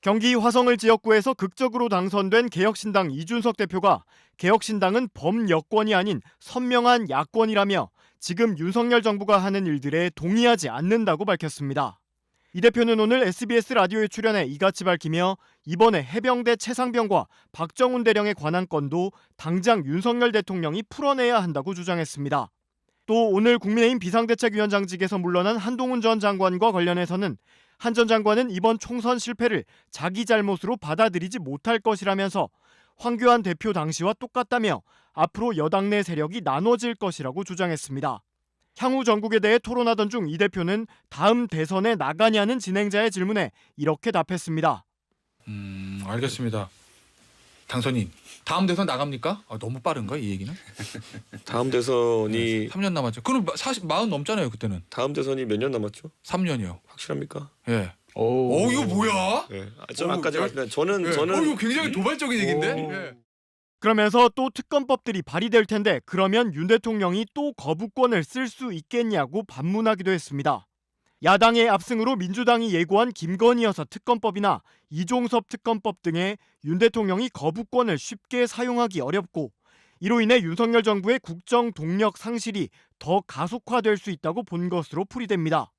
경기 화성을 지역구에서 극적으로 당선된 개혁신당 이준석 대표가 개혁신당은 범여권이 아닌 선명한 야권이라며 지금 윤석열 정부가 하는 일들에 동의하지 않는다고 밝혔습니다. 이 대표는 오늘 SBS 라디오에 출연해 이같이 밝히며 이번에 해병대 최상병과 박정훈 대령에 관한 건도 당장 윤석열 대통령이 풀어내야 한다고 주장했습니다. 또 오늘 국민의힘 비상대책위원장직에서 물러난 한동훈 전 장관과 관련해서는 한 전 장관은 이번 총선 실패를 자기 잘못으로 받아들이지 못할 것이라면서 황교안 대표 당시와 똑같다며 앞으로 여당 내 세력이 나눠질 것이라고 주장했습니다. 향후 전국에 대해 토론하던 중 이 대표는 다음 대선에 나가냐는 진행자의 질문에 이렇게 답했습니다. 알겠습니다. 당선인 다음 대선 나갑니까? 너무 빠른가 이 얘기는? 다음 대선이 3년 남았죠. 그럼 40 넘잖아요 그때는. 다음 대선이 몇 년 남았죠? 3년이요. 확실합니까? 예. 이거 뭐야? 네. 아까 제가 저는 이거 굉장히 도발적인 얘기인데. 예. 그러면서 또 특검법들이 발의될 텐데 그러면 윤 대통령이 또 거부권을 쓸 수 있겠냐고 반문하기도 했습니다. 야당의 압승으로 민주당이 예고한 김건희 여사 특검법이나 이종섭 특검법 등에 윤 대통령이 거부권을 쉽게 사용하기 어렵고 이로 인해 윤석열 정부의 국정 동력 상실이 더 가속화될 수 있다고 본 것으로 풀이됩니다.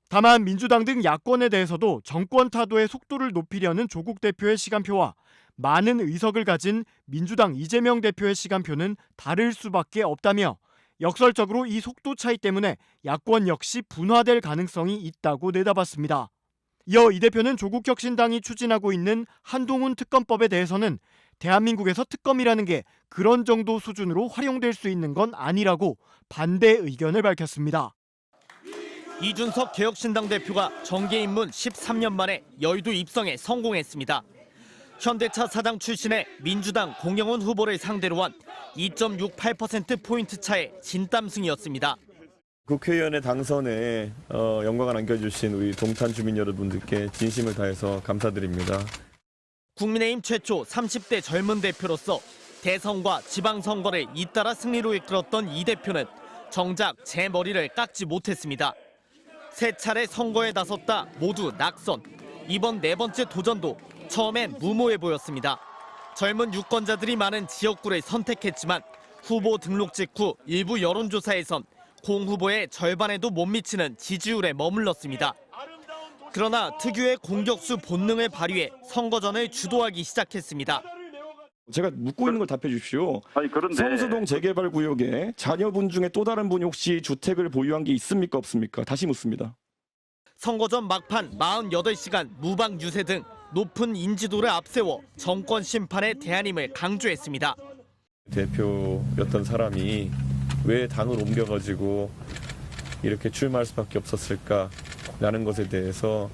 다만 민주당 등 야권에 대해서도 정권 타도의 속도를 높이려는 조국 대표의 시간표와 많은 의석을 가진 민주당 이재명 대표의 시간표는 다를 수밖에 없다며 역설적으로 이 속도 차이 때문에 야권 역시 분화될 가능성이 있다고 내다봤습니다. 이어 이 대표는 조국혁신당이 추진하고 있는 한동훈 특검법에 대해서는 대한민국에서 특검이라는 게 그런 정도 수준으로 활용될 수 있는 건 아니라고 반대 의견을 밝혔습니다. 이준석 개혁신당 대표가 정계 입문 13년 만에 여의도 입성에 성공했습니다. 현대차 사장 출신의 민주당 공영훈 후보를 상대로 한 2.68%포인트 차의 진땀승이었습니다. 국회의원의 당선에 영광을 안겨주신 우리 동탄 주민 여러분들께 진심을 다해서 감사드립니다. 국민의힘 최초 30대 젊은 대표로서 대선과 지방선거를 잇따라 승리로 이끌었던 이 대표는 정작 제 머리를 깎지 못했습니다. 세 차례 선거에 나섰다 모두 낙선. 이번 네 번째 도전도 처음엔 무모해 보였습니다. 젊은 유권자들이 많은 지역구를 선택했지만 후보 등록 직후 일부 여론조사에선 공 후보의 절반에도 못 미치는 지지율에 머물렀습니다. 그러나 특유의 공격수 본능을 발휘해 선거전을 주도하기 시작했습니다. 제가 묻고 있는 걸 답해 주십시오. 그런데 성수동 재개발 구역에 자녀분 중에 또 다른 분이 혹시 주택을 보유한 게 있습니까 없습니까? 다시 묻습니다. 선거전 막판 48시간 무방 유세 등 높은 인지도를 앞세워 정권 심판에 대안임을 강조했습니다. 대표였던 사람이 왜 당을 옮겨가지고 이렇게 출마할 수밖에 없었을까라는 것에 대해서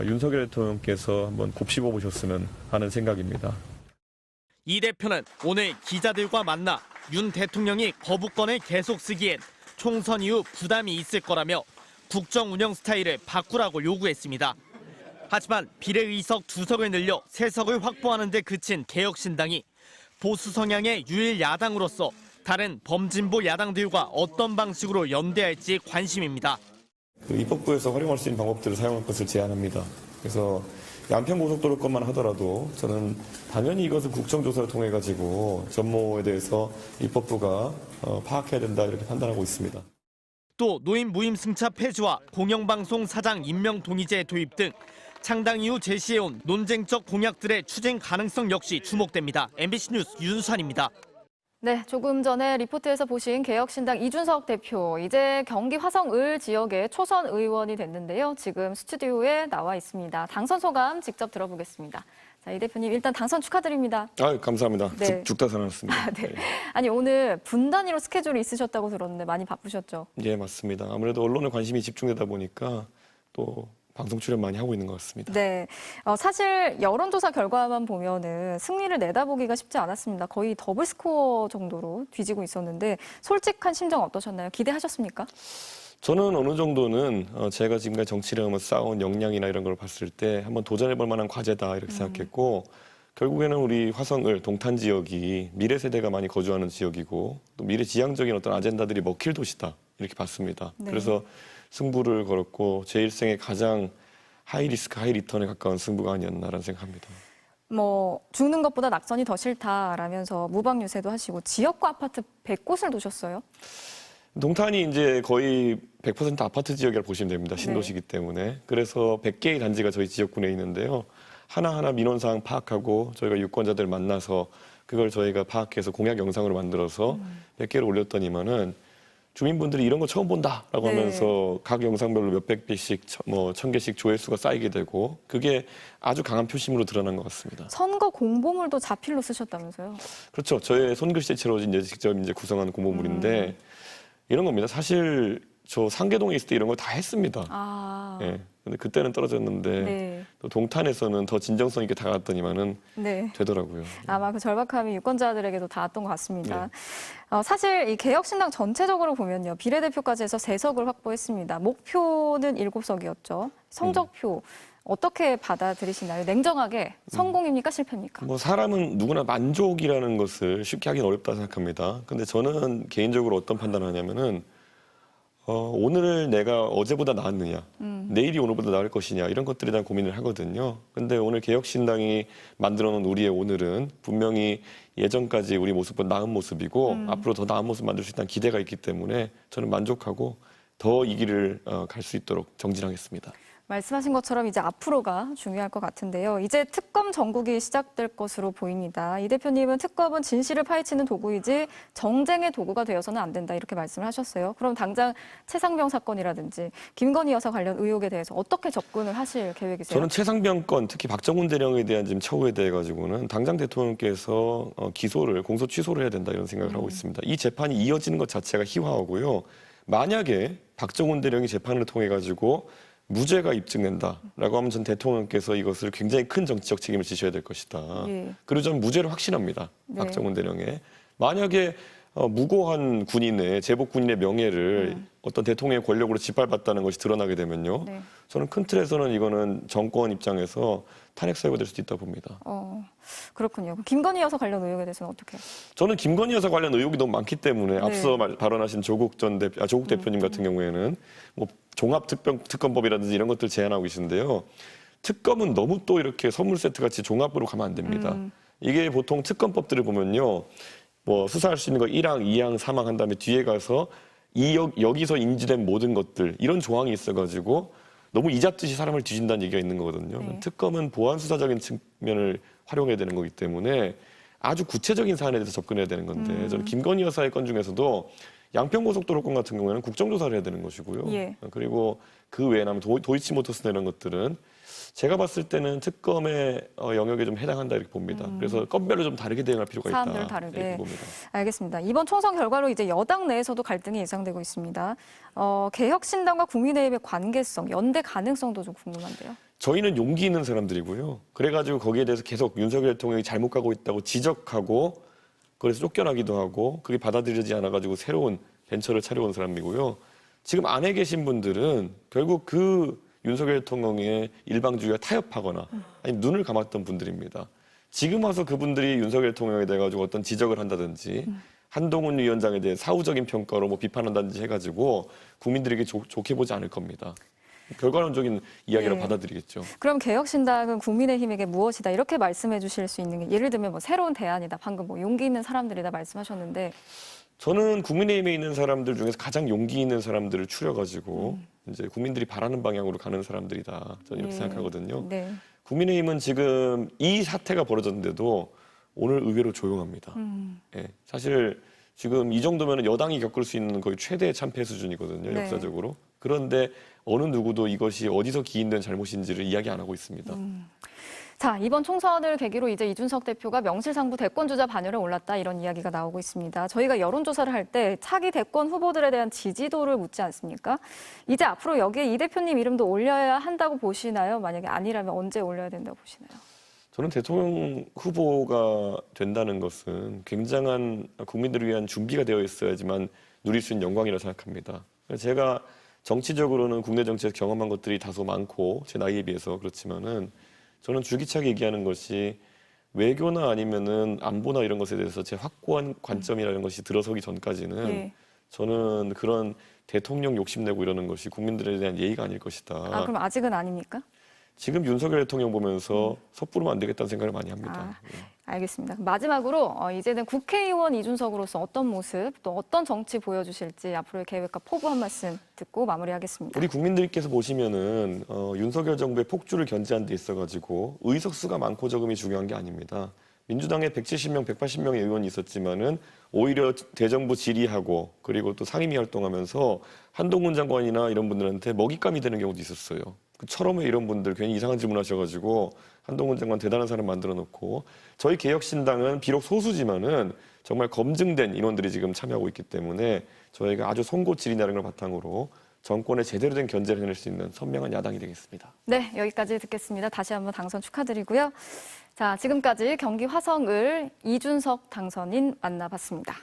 윤석열 대통령께서 한번 곱씹어 보셨으면 하는 생각입니다. 이 대표는 오늘 기자들과 만나 윤 대통령이 거부권을 계속 쓰기엔 총선 이후 부담이 있을 거라며 국정 운영 스타일을 바꾸라고 요구했습니다. 하지만 비례의석 2석을 늘려 3석을 확보하는 데 그친 개혁신당이 보수 성향의 유일 야당으로서 다른 범진보 야당들과 어떤 방식으로 연대할지 관심입니다. 입법부에서 활용할 수 있는 방법들을 사용할 것을 제안합니다. 그래서 양평고속도로 것만 하더라도 저는 당연히 이것을 국정조사를 통해 가지고 전모에 대해서 입법부가 파악해야 된다 이렇게 판단하고 있습니다. 또 노인 무임승차 폐지와 공영방송 사장 임명 동의제 도입 등 창당 이후 제시해온 논쟁적 공약들의 추진 가능성 역시 주목됩니다. MBC 뉴스 윤수환입니다. 네, 조금 전에 리포트에서 보신 개혁신당 이준석 대표, 이제 경기 화성을 지역의 초선 의원이 됐는데요. 지금 스튜디오에 나와 있습니다. 당선 소감 직접 들어보겠습니다. 자, 이 대표님 일단 당선 축하드립니다. 감사합니다. 네. 죽다 살아났습니다. 네. 아니 오늘 분 단위로 스케줄이 있으셨다고 들었는데 많이 바쁘셨죠? 예, 맞습니다. 아무래도 언론에 관심이 집중되다 보니까 또 방송 출연 많이 하고 있는 것 같습니다. 네, 사실 여론조사 결과만 보면은 승리를 내다보기가 쉽지 않았습니다. 거의 더블 스코어 정도로 뒤지고 있었는데 솔직한 심정 어떠셨나요? 기대하셨습니까? 저는 어느 정도는 제가 지금까지 정치를 하면서 쌓아온 역량이나 이런 걸 봤을 때 한번 도전해볼 만한 과제다 이렇게 생각했고 결국에는 우리 화성을 동탄 지역이 미래 세대가 많이 거주하는 지역이고 또 미래지향적인 어떤 아젠다들이 먹힐 도시다 이렇게 봤습니다. 네. 그래서 승부를 걸었고 제 일생에 가장 하이 리스크 하이 리턴에 가까운 승부가 아니었나라는 생각합니다. 뭐 죽는 것보다 낙선이 더 싫다라면서 무방 유세도 하시고 지역구 아파트 100곳을 놓으셨어요. 동탄이 이제 거의 100% 아파트 지역이라고 보시면 됩니다. 신도시이기 때문에. 그래서 100개의 단지가 저희 지역군에 있는데요. 하나하나 민원사항 파악하고 저희가 유권자들 만나서 그걸 저희가 파악해서 공약 영상으로 만들어서 100개를 올렸더니만은 주민분들이 이런 거 처음 본다라고 네. 하면서 각 영상별로 몇백 개씩, 뭐 1000개씩 조회수가 쌓이게 되고 그게 아주 강한 표심으로 드러난 것 같습니다. 선거 공보물도 자필로 쓰셨다면서요. 그렇죠. 저의 손글씨체로 이제 직접 이제 구성한 공보물인데 이런 겁니다. 사실 저 상계동에 있을 때 이런 걸 다 했습니다. 아, 예. 근데 그때는 떨어졌는데 네. 또 동탄에서는 더 진정성 있게 다가갔더니만은 네. 되더라고요. 아마 그 절박함이 유권자들에게도 닿았던 것 같습니다. 사실 이 개혁신당 전체적으로 보면요. 비례대표까지 해서 3석을 확보했습니다. 목표는 7석이었죠. 성적표 어떻게 받아들이시나요? 냉정하게 성공입니까? 실패입니까? 뭐 사람은 누구나 만족이라는 것을 쉽게 하긴 어렵다 생각합니다. 근데 저는 개인적으로 어떤 판단을 하냐면은 오늘 내가 어제보다 나았느냐, 내일이 오늘보다 나을 것이냐 이런 것들에 대한 고민을 하거든요. 근데 오늘 개혁신당이 만들어놓은 우리의 오늘은 분명히 예전까지 우리 모습보다 나은 모습이고 앞으로 더 나은 모습 만들 수 있다는 기대가 있기 때문에 저는 만족하고 더 이 길을 갈 수 있도록 정진하겠습니다. 말씀하신 것처럼 이제 앞으로가 중요할 것 같은데요. 이제 특검 정국이 시작될 것으로 보입니다. 이 대표님은 특검은 진실을 파헤치는 도구이지 정쟁의 도구가 되어서는 안 된다 이렇게 말씀을 하셨어요. 그럼 당장 최상병 사건이라든지 김건희 여사 관련 의혹에 대해서 어떻게 접근을 하실 계획이세요? 저는 최상병 건 특히 박정훈 대령에 대한 지금 처우에 대해 가지고는 당장 대통령께서 기소를 공소 취소를 해야 된다 이런 생각을 하고 있습니다. 이 재판이 이어지는 것 자체가 희화하고요. 만약에 박정훈 대령이 재판을 통해 가지고 무죄가 입증된다라고 하면 전 대통령께서 이것을 굉장히 큰 정치적 책임을 지셔야 될 것이다. 예. 그리고 저는 무죄를 확신합니다. 네. 박정훈 대령의. 만약에 무고한 군인의 제복 군인의 명예를 어떤 대통령의 권력으로 짓밟았다는 것이 드러나게 되면요. 네. 저는 큰 틀에서는 이거는 정권 입장에서 탄핵 사유가 될 수도 있다고 봅니다. 그렇군요. 그럼 김건희 여사 관련 의혹에 대해서는 어떻게? 저는 김건희 여사 관련 의혹이 너무 많기 때문에 네. 앞서 발언하신 조국 대표님 같은 경우에는 뭐 종합특검법이라든지 이런 것들 제안하고 계신데요. 특검은 너무 또 이렇게 선물 세트 같이 종합으로 가면 안 됩니다. 이게 보통 특검법들을 보면요. 뭐 수사할 수 있는 거 1항, 2항, 3항 한 다음에 뒤에 가서 여기서 인지된 모든 것들 이런 조항이 있어가지고 너무 이잡듯이 사람을 뒤진다는 얘기가 있는 거거든요. 네. 특검은 보안 수사적인 측면을 활용해야 되는 거기 때문에 아주 구체적인 사안에 대해서 접근해야 되는 건데 저는 김건희 여사의 건 중에서도 양평고속도로 건 같은 경우에는 국정조사를 해야 되는 것이고요. 예. 그리고 그 외에 나면 도이치모터스나 이런 것들은 제가 봤을 때는 특검의 영역에 좀 해당한다 이렇게 봅니다. 그래서 건별로 좀 다르게 대응할 필요가 있다. 사안별 다르게. 이렇게 봅니다. 알겠습니다. 이번 총선 결과로 이제 여당 내에서도 갈등이 예상되고 있습니다. 개혁신당과 국민의힘의 관계성, 연대 가능성도 좀 궁금한데요. 저희는 용기 있는 사람들이고요. 그래가지고 거기에 대해서 계속 윤석열 대통령이 잘못 가고 있다고 지적하고 그래서 쫓겨나기도 하고 그게 받아들여지지 않아가지고 새로운 벤처를 차려온 사람이고요. 지금 안에 계신 분들은 결국 그 윤석열 대통령의 일방주의가 타협하거나 아니면 눈을 감았던 분들입니다. 지금 와서 그분들이 윤석열 대통령에 대해 가지고 어떤 지적을 한다든지 한동훈 위원장에 대해 사후적인 평가로 뭐 비판한다든지 해가지고 국민들에게 좋게 보지 않을 겁니다. 결과론적인 이야기로 네. 받아들이겠죠. 그럼 개혁신당은 국민의힘에게 무엇이다 이렇게 말씀해 주실 수 있는 게 예를 들면 뭐 새로운 대안이다. 방금 뭐 용기 있는 사람들이다 말씀하셨는데 저는 국민의힘에 있는 사람들 중에서 가장 용기 있는 사람들을 추려가지고 이제 국민들이 바라는 방향으로 가는 사람들이다. 저는 이렇게 예. 생각하거든요. 네. 국민의힘은 지금 이 사태가 벌어졌는데도 오늘 의외로 조용합니다. 예, 사실 지금 이 정도면 여당이 겪을 수 있는 거의 최대 참패 수준이거든요. 네. 역사적으로. 그런데 어느 누구도 이것이 어디서 기인된 잘못인지를 이야기 안 하고 있습니다. 자, 이번 총선을 계기로 이제 이준석 대표가 명실상부 대권주자 반열에 올랐다 이런 이야기가 나오고 있습니다. 저희가 여론조사를 할 때 차기 대권 후보들에 대한 지지도를 묻지 않습니까? 이제 앞으로 여기에 이 대표님 이름도 올려야 한다고 보시나요? 만약에 아니라면 언제 올려야 된다고 보시나요? 저는 대통령 후보가 된다는 것은 굉장한 국민들을 위한 준비가 되어 있어야지만 누릴 수 있는 영광이라고 생각합니다. 제가 정치적으로는 국내 정치에서 경험한 것들이 다소 많고 제 나이에 비해서 그렇지만은 저는 줄기차게 얘기하는 것이 외교나 아니면은 안보나 이런 것에 대해서 제 확고한 관점이라는 것이 들어서기 전까지는 예. 저는 그런 대통령 욕심내고 이러는 것이 국민들에 대한 예의가 아닐 것이다. 아, 그럼 아직은 아닙니까? 지금 윤석열 대통령 보면서 섣부르면 안 되겠다는 생각을 많이 합니다. 알겠습니다. 마지막으로 이제는 국회의원 이준석으로서 어떤 모습 또 어떤 정치 보여주실지 앞으로의 계획과 포부 한 말씀 듣고 마무리하겠습니다. 우리 국민들께서 보시면은 윤석열 정부의 폭주를 견제한 데 있어가지고 의석수가 많고 적음이 중요한 게 아닙니다. 민주당에 170명, 180명의 의원이 있었지만은 오히려 대정부 질의하고 그리고 또 상임위 활동하면서 한동훈 장관이나 이런 분들한테 먹잇감이 되는 경우도 있었어요. 그 철험에 이런 분들 괜히 이상한 질문하셔가지고 한동훈 장관 대단한 사람 만들어 놓고 저희 개혁신당은 비록 소수지만은 정말 검증된 인원들이 지금 참여하고 있기 때문에 저희가 아주 송곳 질의라는 걸 바탕으로 정권에 제대로 된 견제를 해낼 수 있는 선명한 야당이 되겠습니다. 네, 여기까지 듣겠습니다. 다시 한번 당선 축하드리고요. 자, 지금까지 경기 화성을 이준석 당선인 만나봤습니다.